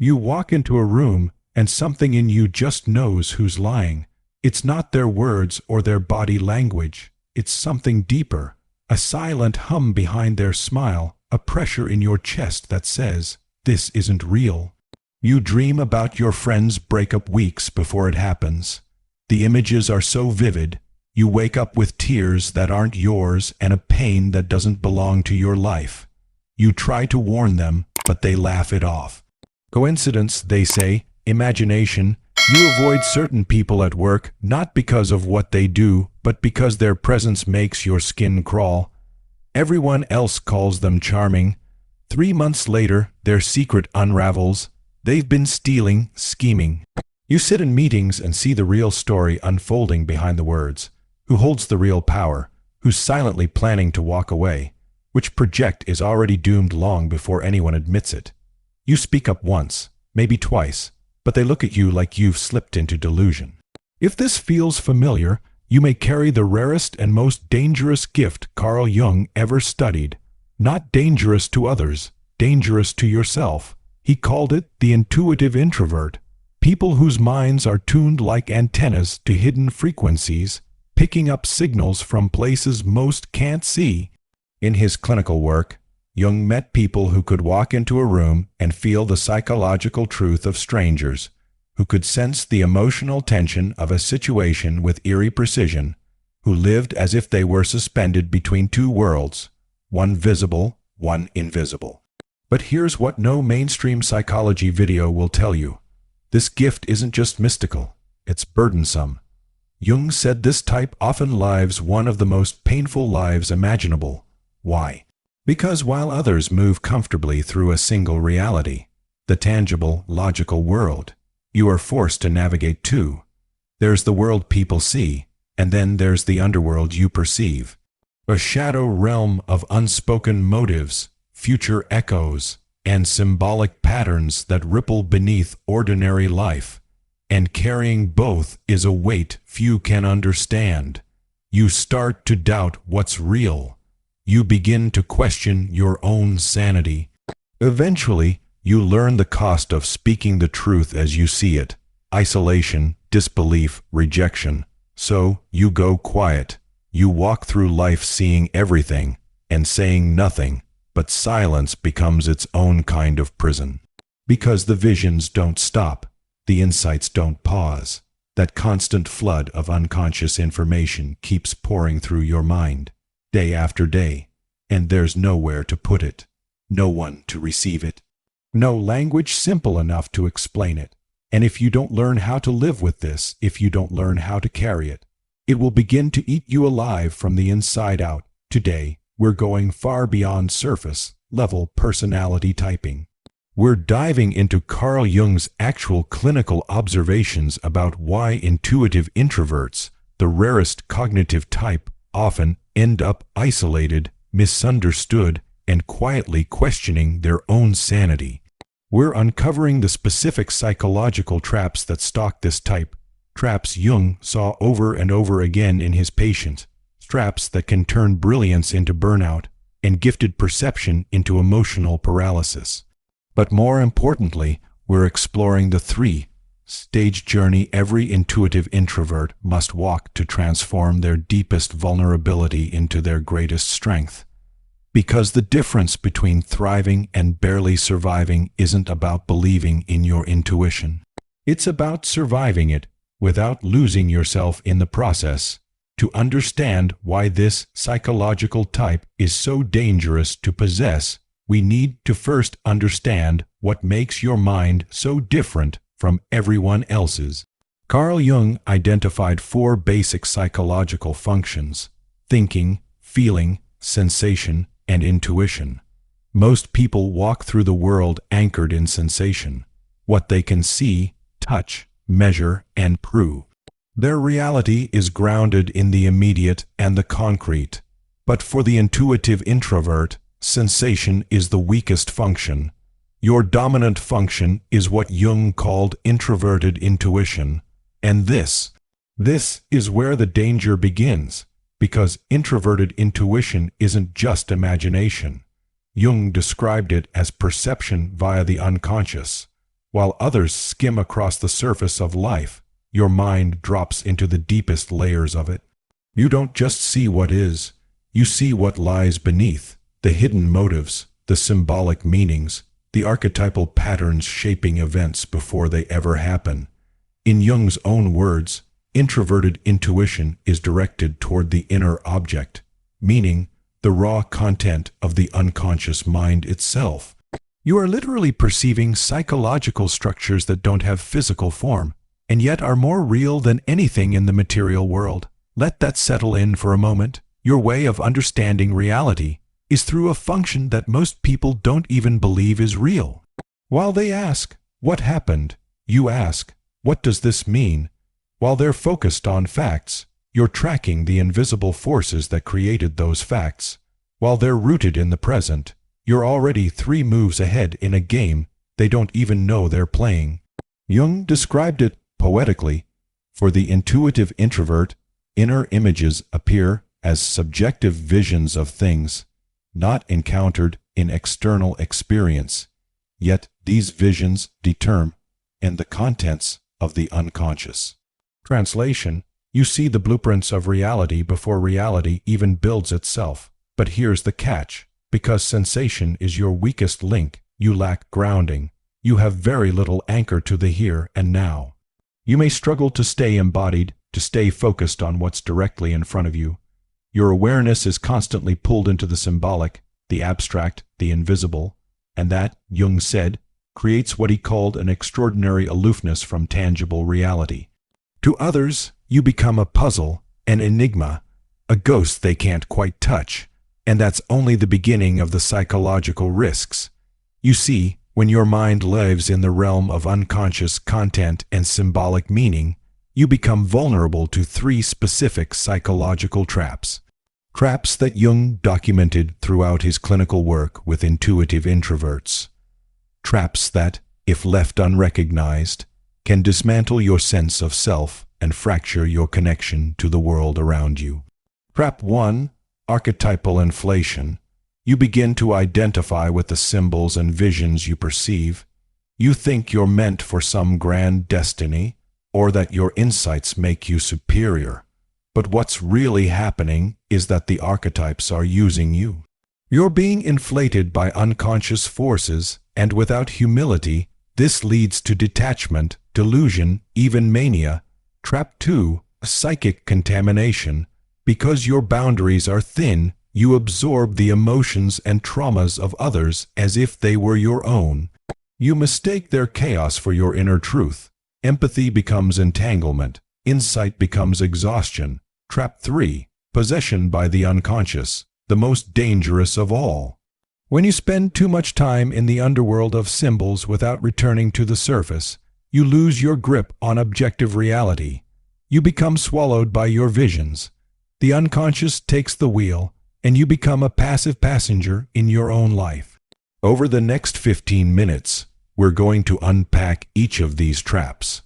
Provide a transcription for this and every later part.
You walk into a room, and something in you just knows who's lying. It's not their words or their body language. It's something deeper, a silent hum behind their smile, a pressure in your chest that says, "This isn't real." You dream about your friend's breakup weeks before it happens. The images are so vivid, you wake up with tears that aren't yours and a pain that doesn't belong to your life. You try to warn them, but they laugh it off. Coincidence, they say, imagination. You avoid certain people at work, not because of what they do, but because their presence makes your skin crawl. Everyone else calls them charming. 3 months later, their secret unravels. They've been stealing, scheming. You sit in meetings and see the real story unfolding behind the words. Who holds the real power? Who's silently planning to walk away? Which project is already doomed long before anyone admits it? You speak up once, maybe twice, but they look at you like you've slipped into delusion. If this feels familiar, you may carry the rarest and most dangerous gift Carl Jung ever studied. Not dangerous to others, dangerous to yourself. He called it the intuitive introvert. People whose minds are tuned like antennas to hidden frequencies, picking up signals from places most can't see. In his clinical work, Jung met people who could walk into a room and feel the psychological truth of strangers, who could sense the emotional tension of a situation with eerie precision, who lived as if they were suspended between two worlds, one visible, one invisible. But here's what no mainstream psychology video will tell you. This gift isn't just mystical, it's burdensome. Jung said this type often lives one of the most painful lives imaginable. Why? Because while others move comfortably through a single reality, the tangible, logical world, you are forced to navigate two. There's the world people see, and then there's the underworld you perceive. A shadow realm of unspoken motives, future echoes, and symbolic patterns that ripple beneath ordinary life. And carrying both is a weight few can understand. You start to doubt what's real. You begin to question your own sanity. Eventually, you learn the cost of speaking the truth as you see it. Isolation, disbelief, rejection. So, you go quiet. You walk through life seeing everything and saying nothing, but silence becomes its own kind of prison. Because the visions don't stop, the insights don't pause. That constant flood of unconscious information keeps pouring through your mind, day after day, and there's nowhere to put it, no one to receive it, no language simple enough to explain it. And if you don't learn how to live with this, if you don't learn how to carry it, it will begin to eat you alive from the inside out. Today, we're going far beyond surface-level personality typing. We're diving into Carl Jung's actual clinical observations about why intuitive introverts, the rarest cognitive type, often end up isolated, misunderstood, and quietly questioning their own sanity. We're uncovering the specific psychological traps that stalk this type, traps Jung saw over and over again in his patients, traps that can turn brilliance into burnout and gifted perception into emotional paralysis. But more importantly, we're exploring the three-stage journey every intuitive introvert must walk to transform their deepest vulnerability into their greatest strength. Because the difference between thriving and barely surviving isn't about believing in your intuition. It's about surviving it without losing yourself in the process. To understand why this psychological type is so dangerous to possess, we need to first understand what makes your mind so different from everyone else's. Carl Jung identified 4 basic psychological functions: thinking, feeling, sensation, and intuition. Most people walk through the world anchored in sensation, what they can see, touch, measure, and prove. Their reality is grounded in the immediate and the concrete. But for the intuitive introvert, sensation is the weakest function. Your dominant function is what Jung called introverted intuition. And this is where the danger begins, because introverted intuition isn't just imagination. Jung described it as perception via the unconscious. While others skim across the surface of life, your mind drops into the deepest layers of it. You don't just see what is, you see what lies beneath, the hidden motives, the symbolic meanings, the archetypal patterns shaping events before they ever happen. In Jung's own words, introverted intuition is directed toward the inner object, meaning the raw content of the unconscious mind itself. You are literally perceiving psychological structures that don't have physical form, and yet are more real than anything in the material world. Let that settle in for a moment. Your way of understanding reality is through a function that most people don't even believe is real. While they ask, "What happened?" you ask, "What does this mean?" While they're focused on facts, you're tracking the invisible forces that created those facts. While they're rooted in the present, you're already 3 moves ahead in a game they don't even know they're playing. Jung described it poetically. For the intuitive introvert, inner images appear as subjective visions of things, not encountered in external experience. Yet these visions determine the contents of the unconscious. Translation: you see the blueprints of reality before reality even builds itself. But here's the catch. Because sensation is your weakest link, you lack grounding. You have very little anchor to the here and now. You may struggle to stay embodied, to stay focused on what's directly in front of you. Your awareness is constantly pulled into the symbolic, the abstract, the invisible, and that, Jung said, creates what he called an extraordinary aloofness from tangible reality. To others, you become a puzzle, an enigma, a ghost they can't quite touch, and that's only the beginning of the psychological risks. You see, when your mind lives in the realm of unconscious content and symbolic meaning, you become vulnerable to 3 specific psychological traps. Traps that Jung documented throughout his clinical work with intuitive introverts. Traps that, if left unrecognized, can dismantle your sense of self and fracture your connection to the world around you. Trap 1. Archetypal inflation. You begin to identify with the symbols and visions you perceive. You think you're meant for some grand destiny, or that your insights make you superior. But what's really happening is that the archetypes are using you. You're being inflated by unconscious forces, and without humility, this leads to detachment, delusion, even mania. Trap 2. Psychic contamination. Because your boundaries are thin, you absorb the emotions and traumas of others as if they were your own. You mistake their chaos for your inner truth. Empathy becomes entanglement. Insight becomes exhaustion. Trap 3. Possession by the unconscious, the most dangerous of all. When you spend too much time in the underworld of symbols without returning to the surface, you lose your grip on objective reality. You become swallowed by your visions. The unconscious takes the wheel, and you become a passive passenger in your own life. Over the next 15 minutes, we're going to unpack each of these traps.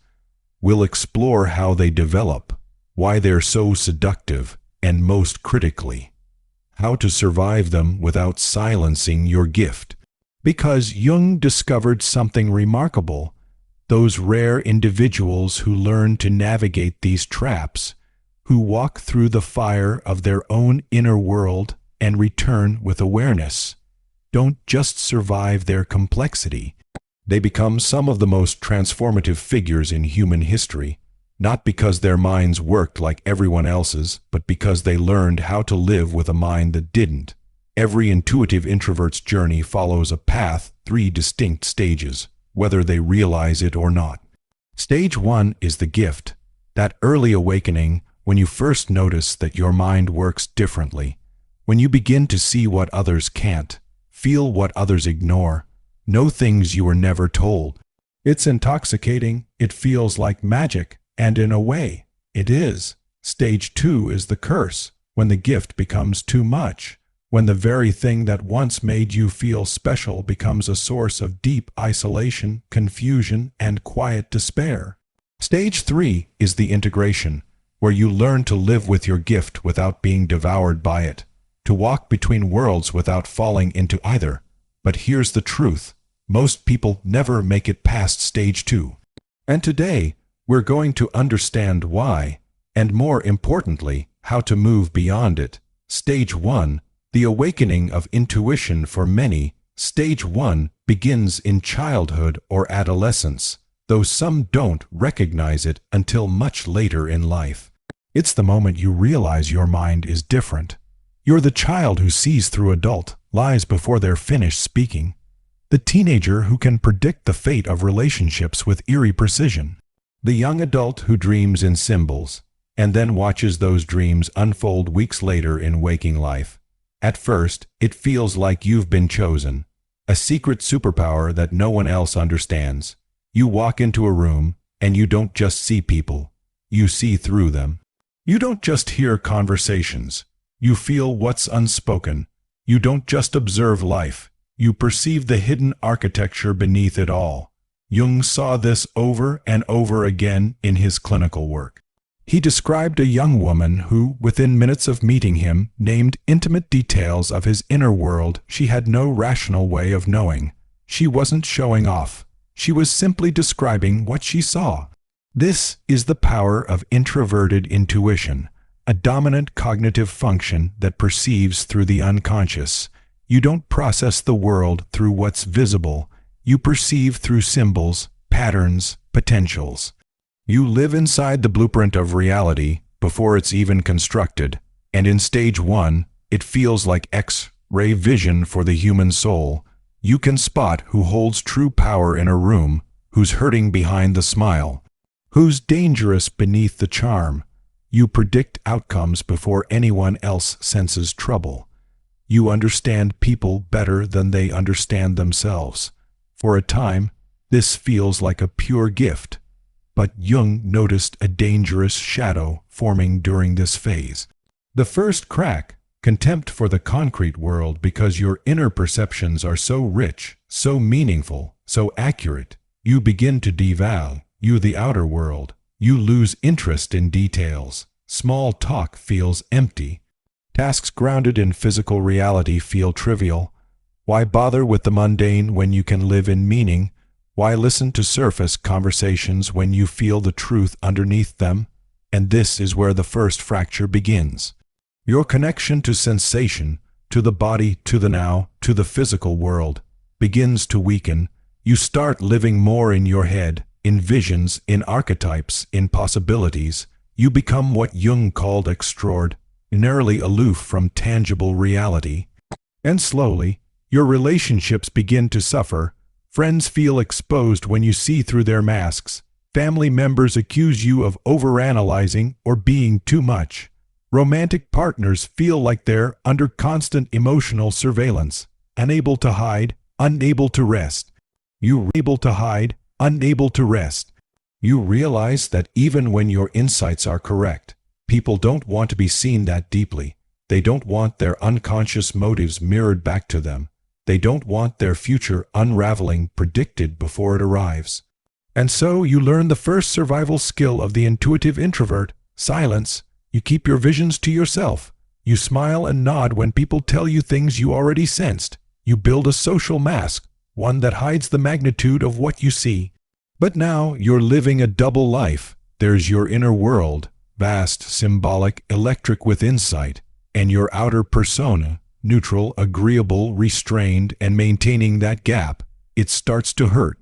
We'll explore how they develop, why they're so seductive, and most critically, how to survive them without silencing your gift. Because Jung discovered something remarkable. Those rare individuals who learn to navigate these traps, who walk through the fire of their own inner world and return with awareness, don't just survive their complexity. They become some of the most transformative figures in human history, not because their minds worked like everyone else's, but because they learned how to live with a mind that didn't. Every intuitive introvert's journey follows a path, 3 distinct stages, whether they realize it or not. Stage 1 is the gift, that early awakening when you first notice that your mind works differently, when you begin to see what others can't, feel what others ignore, know things you were never told. It's intoxicating, it feels like magic, and in a way, it is. Stage 2 is the curse, when the gift becomes too much, when the very thing that once made you feel special becomes a source of deep isolation, confusion, and quiet despair. Stage 3 is the integration, where you learn to live with your gift without being devoured by it, to walk between worlds without falling into either. But here's the truth. Most people never make it past stage 2. And today, we're going to understand why, and more importantly, how to move beyond it. Stage 1, the awakening of intuition for many. Stage 1 begins in childhood or adolescence, though some don't recognize it until much later in life. It's the moment you realize your mind is different. You're the child who sees through adult lies before they're finished speaking. The teenager who can predict the fate of relationships with eerie precision. The young adult who dreams in symbols, and then watches those dreams unfold weeks later in waking life. At first, it feels like you've been chosen, a secret superpower that no one else understands. You walk into a room, and you don't just see people, you see through them. You don't just hear conversations, you feel what's unspoken. You don't just observe life, you perceive the hidden architecture beneath it all. Jung saw this over and over again in his clinical work. He described a young woman who, within minutes of meeting him, named intimate details of his inner world she had no rational way of knowing. She wasn't showing off. She was simply describing what she saw. This is the power of introverted intuition, a dominant cognitive function that perceives through the unconscious. You don't process the world through what's visible. You perceive through symbols, patterns, potentials. You live inside the blueprint of reality before it's even constructed, and in stage 1, it feels like X-ray vision for the human soul. You can spot who holds true power in a room, who's hurting behind the smile, who's dangerous beneath the charm. You predict outcomes before anyone else senses trouble. You understand people better than they understand themselves. For a time, this feels like a pure gift. But Jung noticed a dangerous shadow forming during this phase. The first crack, contempt for the concrete world because your inner perceptions are so rich, so meaningful, so accurate. You begin to devalue the outer world. You lose interest in details. Small talk feels empty. Tasks grounded in physical reality feel trivial. Why bother with the mundane when you can live in meaning? Why listen to surface conversations when you feel the truth underneath them? And this is where the first fracture begins. Your connection to sensation, to the body, to the now, to the physical world, begins to weaken. You start living more in your head, in visions, in archetypes, in possibilities. You become what Jung called extraordinarily aloof from tangible reality. And slowly, your relationships begin to suffer. Friends feel exposed when you see through their masks. Family members accuse you of overanalyzing or being too much. Romantic partners feel like they're under constant emotional surveillance, unable to hide, unable to rest. You're able to hide, unable to rest. You realize that even when your insights are correct, people don't want to be seen that deeply. They don't want their unconscious motives mirrored back to them. They don't want their future unraveling predicted before it arrives. And so you learn the first survival skill of the intuitive introvert, silence. You keep your visions to yourself. You smile and nod when people tell you things you already sensed. You build a social mask, one that hides the magnitude of what you see. But now you're living a double life. There's your inner world, vast, symbolic, electric with insight, and your outer persona, neutral, agreeable, restrained, and maintaining that gap. It starts to hurt.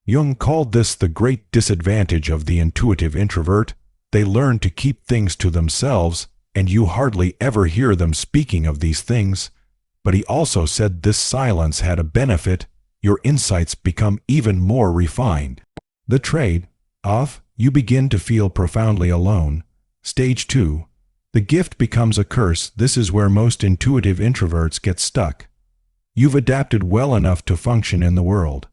Jung called this the great disadvantage of the intuitive introvert. They learn to keep things to themselves, and you hardly ever hear them speaking of these things. But he also said this silence had a benefit. Your insights become even more refined. The trade-off, you begin to feel profoundly alone. Stage 2. The gift becomes a curse. This is where most intuitive introverts get stuck. You've adapted well enough to function in the world.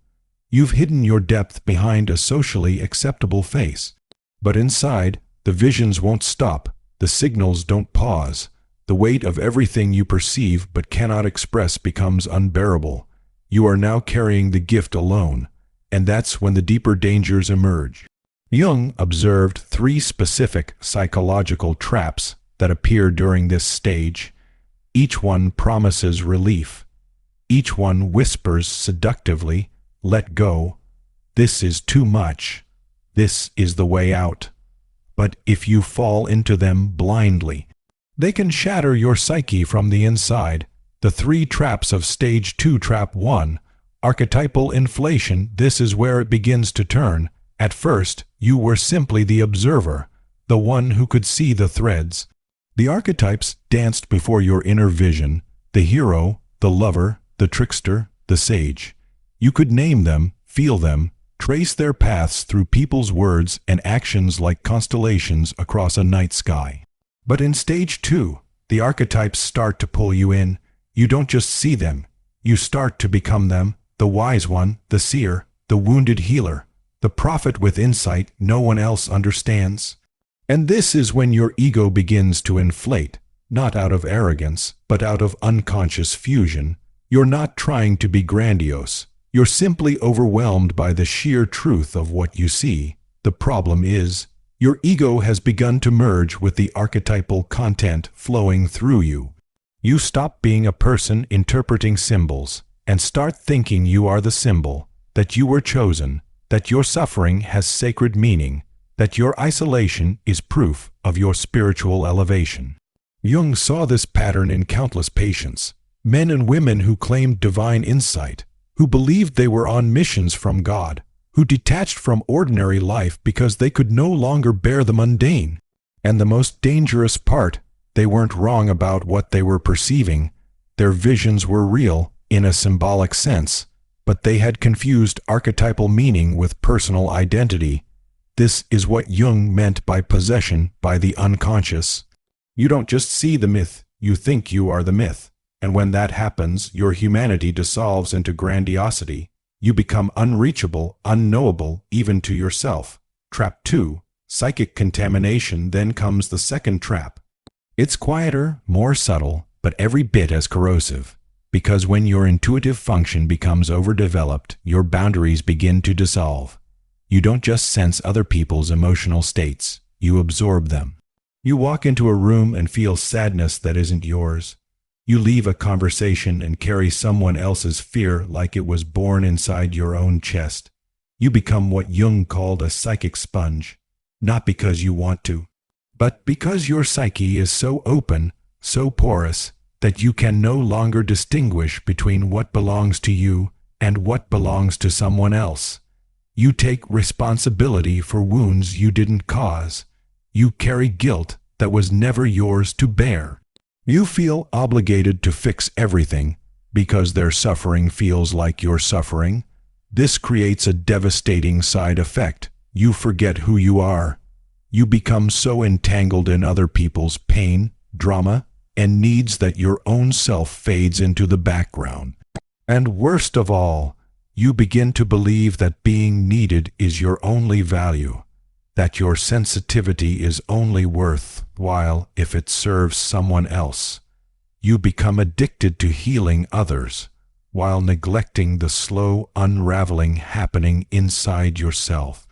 You've hidden your depth behind a socially acceptable face. But inside, the visions won't stop. The signals don't pause. The weight of everything you perceive but cannot express becomes unbearable. You are now carrying the gift alone, and that's when the deeper dangers emerge. Jung observed 3 specific psychological traps that appear during this stage. Each one promises relief. Each one whispers seductively, let go. This is too much. This is the way out. But if you fall into them blindly, they can shatter your psyche from the inside. The 3 traps of Stage 2. Trap 1. Archetypal inflation. This is where it begins to turn. At first, you were simply the observer, the one who could see the threads. The archetypes danced before your inner vision, the hero, the lover, the trickster, the sage. You could name them, feel them, trace their paths through people's words and actions like constellations across a night sky. But in Stage 2, the archetypes start to pull you in. You don't just see them, you start to become them, the wise one, the seer, the wounded healer, the prophet with insight no one else understands. And this is when your ego begins to inflate, not out of arrogance, but out of unconscious fusion. You're not trying to be grandiose. You're simply overwhelmed by the sheer truth of what you see. The problem is, your ego has begun to merge with the archetypal content flowing through you. You stop being a person interpreting symbols and start thinking you are the symbol, that you were chosen, that your suffering has sacred meaning, that your isolation is proof of your spiritual elevation. Jung saw this pattern in countless patients, men and women who claimed divine insight, who believed they were on missions from God, who detached from ordinary life because they could no longer bear the mundane. And the most dangerous part, they weren't wrong about what they were perceiving. Their visions were real, in a symbolic sense, but they had confused archetypal meaning with personal identity. This is what Jung meant by possession by the unconscious. You don't just see the myth, you think you are the myth. And when that happens, your humanity dissolves into grandiosity. You become unreachable, unknowable, even to yourself. Trap 2. Psychic contamination. Then comes the second trap. It's quieter, more subtle, but every bit as corrosive. Because when your intuitive function becomes overdeveloped, your boundaries begin to dissolve. You don't just sense other people's emotional states, you absorb them. You walk into a room and feel sadness that isn't yours. You leave a conversation and carry someone else's fear like it was born inside your own chest. You become what Jung called a psychic sponge, not because you want to, but because your psyche is so open, so porous, that you can no longer distinguish between what belongs to you and what belongs to someone else. You take responsibility for wounds you didn't cause. You carry guilt that was never yours to bear. You feel obligated to fix everything because their suffering feels like your suffering. This creates a devastating side effect. You forget who you are. You become so entangled in other people's pain, drama, and needs that your own self fades into the background. And worst of all, you begin to believe that being needed is your only value, that your sensitivity is only worthwhile if it serves someone else. You become addicted to healing others, while neglecting the slow unraveling happening inside yourself.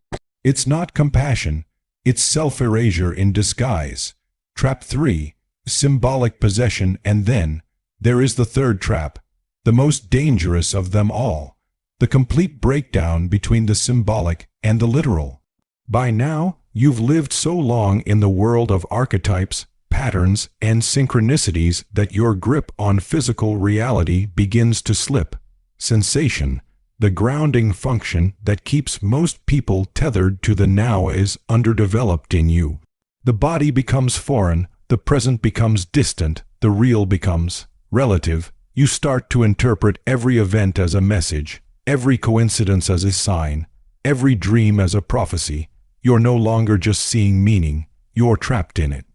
It's not compassion, it's self-erasure in disguise. Trap 3. Symbolic possession. And then, there is the third trap, the most dangerous of them all, the complete breakdown between the symbolic and the literal. By now, you've lived so long in the world of archetypes, patterns, and synchronicities that your grip on physical reality begins to slip. Sensation, the grounding function that keeps most people tethered to the now, is underdeveloped in you. The body becomes foreign, the present becomes distant, the real becomes relative. You start to interpret every event as a message, every coincidence as a sign, every dream as a prophecy. You're no longer just seeing meaning, you're trapped in it.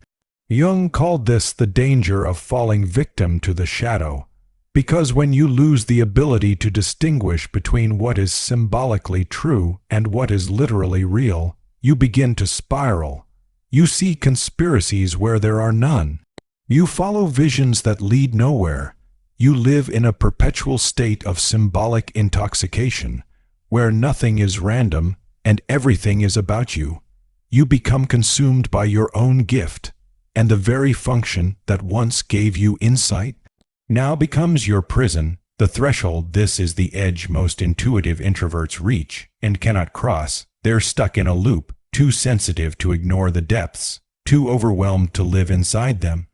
Jung called this the danger of falling victim to the shadow, because when you lose the ability to distinguish between what is symbolically true and what is literally real, you begin to spiral. You see conspiracies where there are none. You follow visions that lead nowhere. You live in a perpetual state of symbolic intoxication, where nothing is random and everything is about you. You become consumed by your own gift, and the very function that once gave you insight now becomes your prison, The threshold, this is the edge most intuitive introverts reach and cannot cross. They're stuck in a loop, too sensitive to ignore the depths, too overwhelmed to live inside them.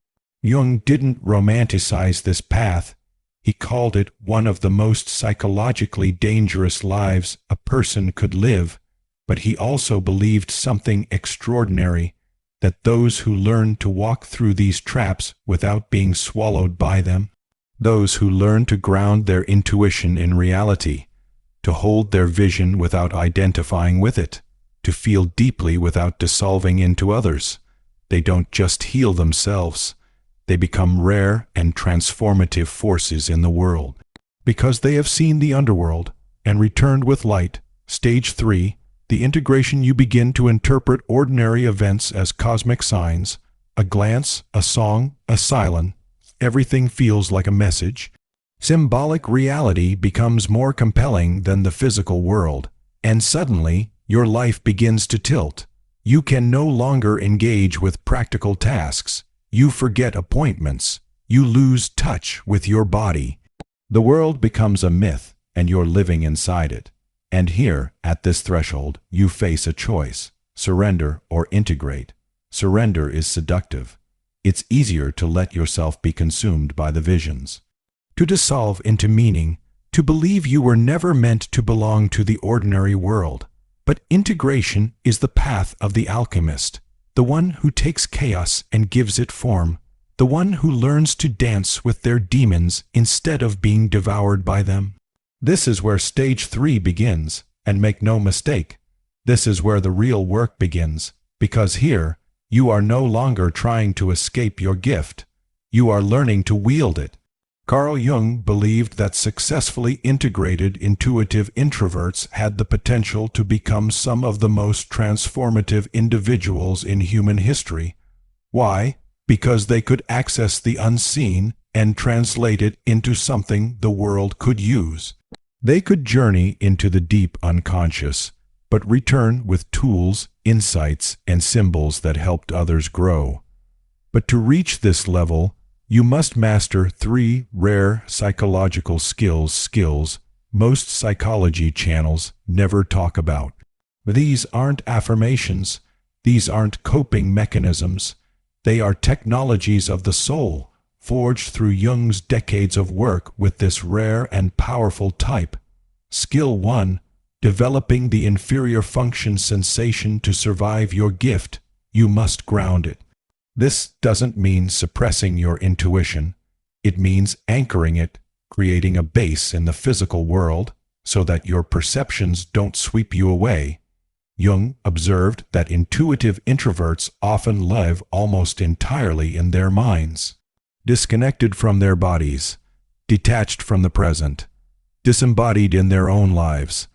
Jung didn't romanticize this path. He called it one of the most psychologically dangerous lives a person could live, but he also believed something extraordinary, that those who learn to walk through these traps without being swallowed by them, those who learn to ground their intuition in reality, to hold their vision without identifying with it, to feel deeply without dissolving into others, they don't just heal themselves, they become rare and transformative forces in the world. Because they have seen the underworld and returned with light. Stage 3, the integration. You begin to interpret ordinary events as cosmic signs, a glance, a song, a silence. Everything feels like a message. Symbolic reality becomes more compelling than the physical world, and suddenly your life begins to tilt. You can no longer engage with practical tasks. You forget appointments. You lose touch with your body. The world becomes a myth, and you're living inside it. And here, at this threshold, you face a choice: surrender or integrate. Surrender is seductive. It's easier to let yourself be consumed by the visions, to dissolve into meaning, to believe you were never meant to belong to the ordinary world. But integration is the path of the alchemist, the one who takes chaos and gives it form, the one who learns to dance with their demons instead of being devoured by them. This is where stage 3 begins, and make no mistake, this is where the real work begins, because here, you are no longer trying to escape your gift. You are learning to wield it. Carl Jung believed that successfully integrated intuitive introverts had the potential to become some of the most transformative individuals in human history. Why? Because they could access the unseen and translate it into something the world could use. They could journey into the deep unconscious, but return with tools, insights, and symbols that helped others grow. But to reach this level, you must master 3 rare psychological skills most psychology channels never talk about. These aren't affirmations. These aren't coping mechanisms. They are technologies of the soul, forged through Jung's decades of work with this rare and powerful type. Skill 1. Developing the inferior function sensation to survive your gift. You must ground it. This doesn't mean suppressing your intuition. It means anchoring it, creating a base in the physical world so that your perceptions don't sweep you away. Jung observed that intuitive introverts often live almost entirely in their minds, disconnected from their bodies, detached from the present, disembodied in their own lives.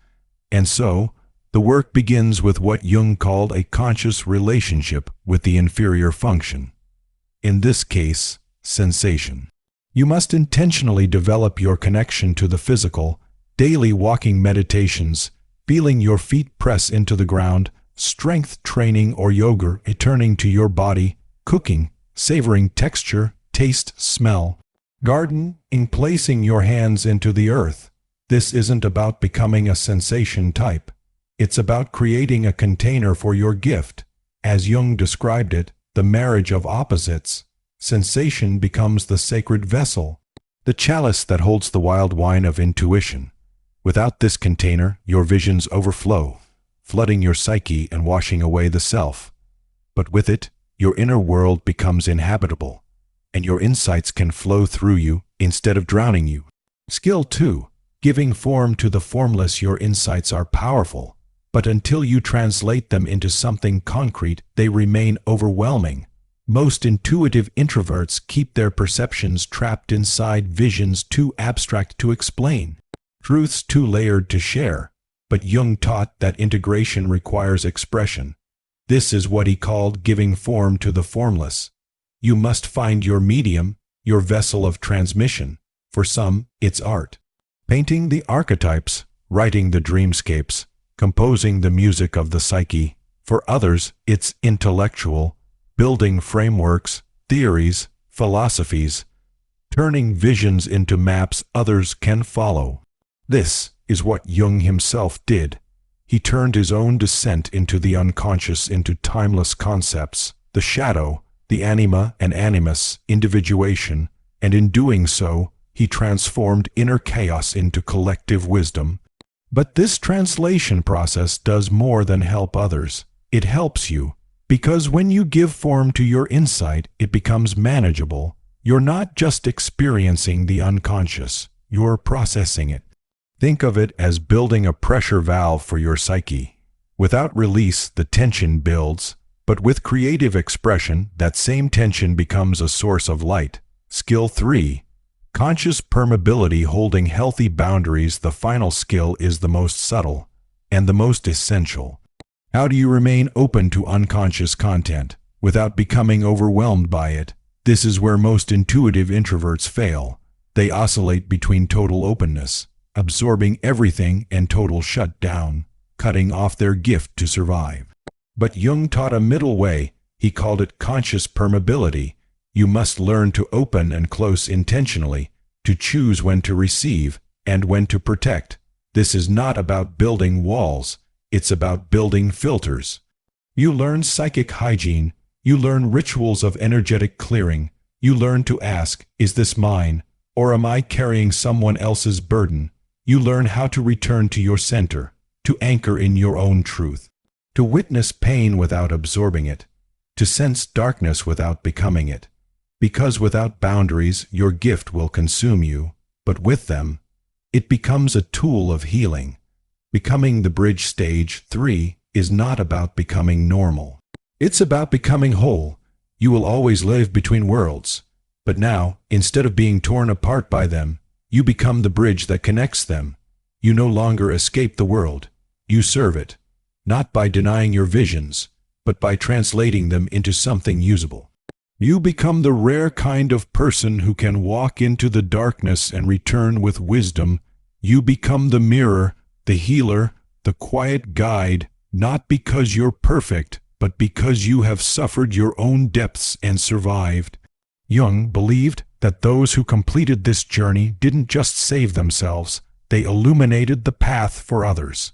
And so, the work begins with what Jung called a conscious relationship with the inferior function. In this case, sensation. You must intentionally develop your connection to the physical, daily walking meditations, feeling your feet press into the ground, strength training or yoga, returning to your body, cooking, savoring texture, taste, smell, gardening, placing your hands into the earth. This isn't about becoming a sensation type. It's about creating a container for your gift. As Jung described it, the marriage of opposites. Sensation becomes the sacred vessel, the chalice that holds the wild wine of intuition. Without this container, your visions overflow, flooding your psyche and washing away the self. But with it, your inner world becomes inhabitable, and your insights can flow through you instead of drowning you. Skill 2. Giving form to the formless. Your insights are powerful, but until you translate them into something concrete, they remain overwhelming. Most intuitive introverts keep their perceptions trapped inside visions too abstract to explain, truths too layered to share. But Jung taught that integration requires expression. This is what he called giving form to the formless. You must find your medium, your vessel of transmission. For some, it's art. Painting the archetypes, writing the dreamscapes, composing the music of the psyche. For others, it's intellectual, building frameworks, theories, philosophies. turning visions into maps others can follow. This is what Jung himself did. He turned his own descent into the unconscious into timeless concepts, the shadow, the anima and animus, individuation, and in doing so, he transformed inner chaos into collective wisdom. But this translation process does more than help others. It helps you, because when you give form to your insight, it becomes manageable. You're not just experiencing the unconscious, you're processing it. Think of it as building a pressure valve for your psyche. Without release, the tension builds, but with creative expression, that same tension becomes a source of light. Skill 3. Conscious permeability, holding healthy boundaries. The final skill is the most subtle and the most essential. How do you remain open to unconscious content without becoming overwhelmed by it? This is where most intuitive introverts fail. They oscillate between total openness, absorbing everything, and total shutdown, cutting off their gift to survive. But Jung taught a middle way. He called it conscious permeability. You must learn to open and close intentionally, to choose when to receive and when to protect. This is not about building walls, it's about building filters. You learn psychic hygiene, you learn rituals of energetic clearing, you learn to ask, is this mine, or am I carrying someone else's burden? You learn how to return to your center, to anchor in your own truth, to witness pain without absorbing it, to sense darkness without becoming it. Because without boundaries, your gift will consume you, but with them, it becomes a tool of healing. Becoming the bridge. Stage 3 is not about becoming normal. It's about becoming whole. You will always live between worlds, but now, instead of being torn apart by them, you become the bridge that connects them. You no longer escape the world. You serve it, not by denying your visions, but by translating them into something usable. You become the rare kind of person who can walk into the darkness and return with wisdom. You become the mirror, the healer, the quiet guide, not because you're perfect, but because you have suffered your own depths and survived. Jung believed that those who completed this journey didn't just save themselves, they illuminated the path for others.